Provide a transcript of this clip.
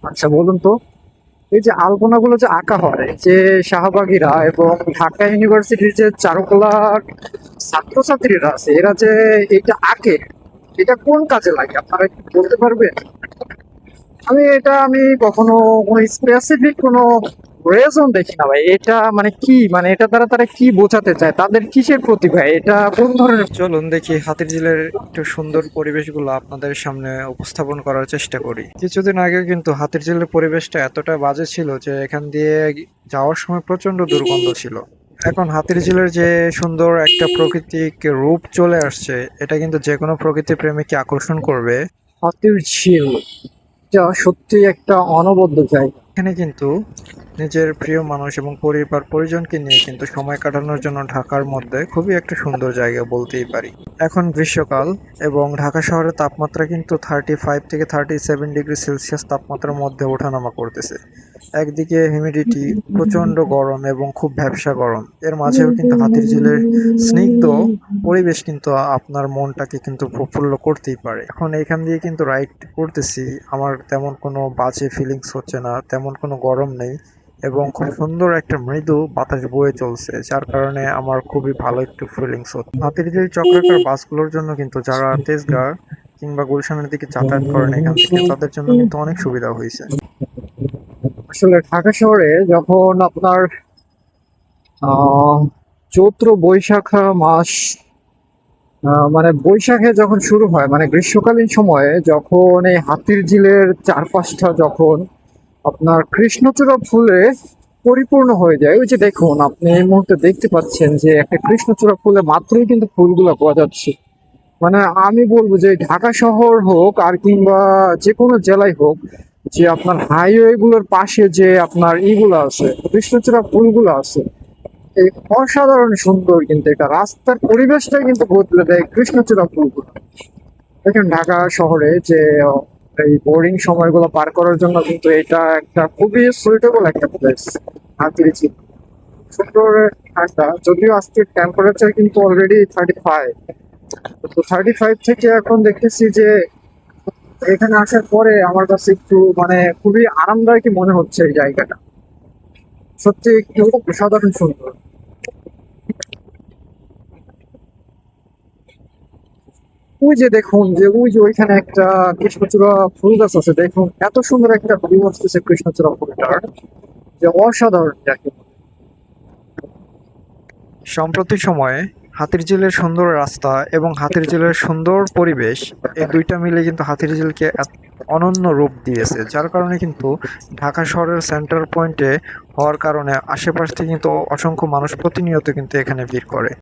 আচ্ছা বলুন তো, এই যে আলপনাগুলো যে আঁকা হয় যে শাহবাগীরা এবং ঢাকা ইউনিভার্সিটির যে চারুকলা ছাত্রছাত্রীরা আছে এরা যে এটা আঁকে, এটা কোন কাজে লাগে আপনারা কি বলতে পারবেন? আমি কখনো কোনো স্পেসিফিক কোনো রেজন দেখি না ভাই। এটা মানে কি, মানে এটা দ্বারা তারা কি বোঝাতে চায়, তাদের কিসের প্রতিভা, এটা কোন ধরনের? চলুন দেখি হাতিরঝিলের একটু সুন্দর পরিবেশগুলো আপনাদের সামনে উপস্থাপন করার চেষ্টা করি। কিছুদিন আগে কিন্তু হাতিরঝিলের পরিবেশটা এতটা বাজে ছিল যে এখান দিয়ে যাওয়ার সময় প্রচন্ড দুর্গন্ধ ছিল। এখন হাতিরঝিলের যে সুন্দর একটা প্রাকৃতিক রূপ চলে আসছে, এটা কিন্তু যে কোনো প্রকৃতি প্রেমীকে আকর্ষণ করবে। হাতির ঝিল, এটা সত্যি একটা অনবদ্য জায়গা। এখানে কিন্তু নিজের প্রিয় মানুষ এবং পরিবার পরিজনকে নিয়ে কিন্তু সময় কাটানোর জন্য ঢাকার মধ্যে খুবই একটা সুন্দর জায়গা বলতেই পারি। এখন গ্রীষ্মকাল এবং ঢাকা শহরের তাপমাত্রা কিন্তু 35 থেকে 37 ডিগ্রি সেলসিয়াস তাপমাত্রার মধ্যে ওঠানামা করতেছে। একদিকে হিউমিডিটি প্রচন্ড গরম এবং খুব ভ্যাপসা গরম, এর মাঝেও কিন্তু হাতিরঝিলের স্নিগ্ধ পরিবেশ কিন্তু আপনার মনটাকে কিন্তু প্রফুল্ল করতেই পারে। এখন এখান দিয়ে কিন্তু রাইড করতেছি, আমার তেমন কোনো বাজে ফিলিংস হচ্ছে না, তেমন কোনো গরম নেই এবং খুব সুন্দর একটা মৃদু বাতাস বয়ে চলছে, যার কারণে আমার খুবই ভালো একটু ফিলিংস হচ্ছে। হাতিরঝিল চক্রাকার বাসগুলোর জন্য কিন্তু যারা তেজগাঁও কিংবা গুলশানের দিকে যাতায়াত করেন এখান থেকে, তাদের জন্য কিন্তু অনেক সুবিধা হয়েছে। আসলে ঢাকা শহরে যখন আপনার আহ চৈত্র বৈশাখ মাস, মানে বৈশাখে যখন শুরু হয়, মানে গ্রীষ্মকালীন সময়ে যখন এই হাতির ঝিলের চারপাশটা যখন আপনার কৃষ্ণচূড়া ফুলে পরিপূর্ণ হয়ে যায়, ওই যে দেখুন আপনি এই মুহূর্তে দেখতে পাচ্ছেন যে একটা কৃষ্ণচূড়া ফুলে মাত্রই কিন্তু ফুলগুলো পাওয়া যাচ্ছে। মানে আমি বলবো যে ঢাকা শহর হোক আর কিংবা যে কোনো জেলায় হোক, যে আপনার হাইওয়ে গুলোর পাশে যে আপনার ইগুলো আছে, কৃষ্ণচূড়া ফুলগুলো আছে, এই অসাধারণ সুন্দর। কিন্তু এটা রাস্তার পরিবেশটাই কিন্তু বদলে দেয় কৃষ্ণচূড়া ফুলগুলো। দেখেন ঢাকা শহরে যে এই বোরিং সময়গুলো পার করার জন্য কিন্তু এটা একটা খুবই সুইটেবল একটা প্লেস। হাতিরঝিল সুন্দর ঠান্ডা, যদিও আজকে টেম্পারেচার কিন্তু অলরেডি 35, তো 35 থেকে এখন দেখতেছি যে এখানে আসার পরে আমার কাছে একটু মানে খুবই আরামদায়ক মনে হচ্ছে এই জায়গাটা। সত্যি একটু অসাধারণ সুন্দর। ওই যে দেখুন যে ওই যে ওইখানে একটা কৃষ্ণচূড়া ফুল গাছ আছে, দেখুন এত সুন্দর একটা ভিউ আসতেছে কৃষ্ণচূড়া ফুলটার, যে অসাধারণ যাকে বলে। সম্প্রতি সময়ে হাতিরঝিলের সুন্দর রাস্তা এবং হাতিরঝিলের সুন্দর পরিবেশ, এই দুইটা মিলে কিন্তু হাতিরঝিলকে অনন্য রূপ দিয়েছে, যার কারণে কিন্তু ঢাকা শহরের সেন্টার পয়েন্টে হওয়ার কারণে আশেপাশ থেকে কিন্তু অসংখ্য মানুষ প্রতিনিয়ত কিন্তু এখানে ভিড় করে।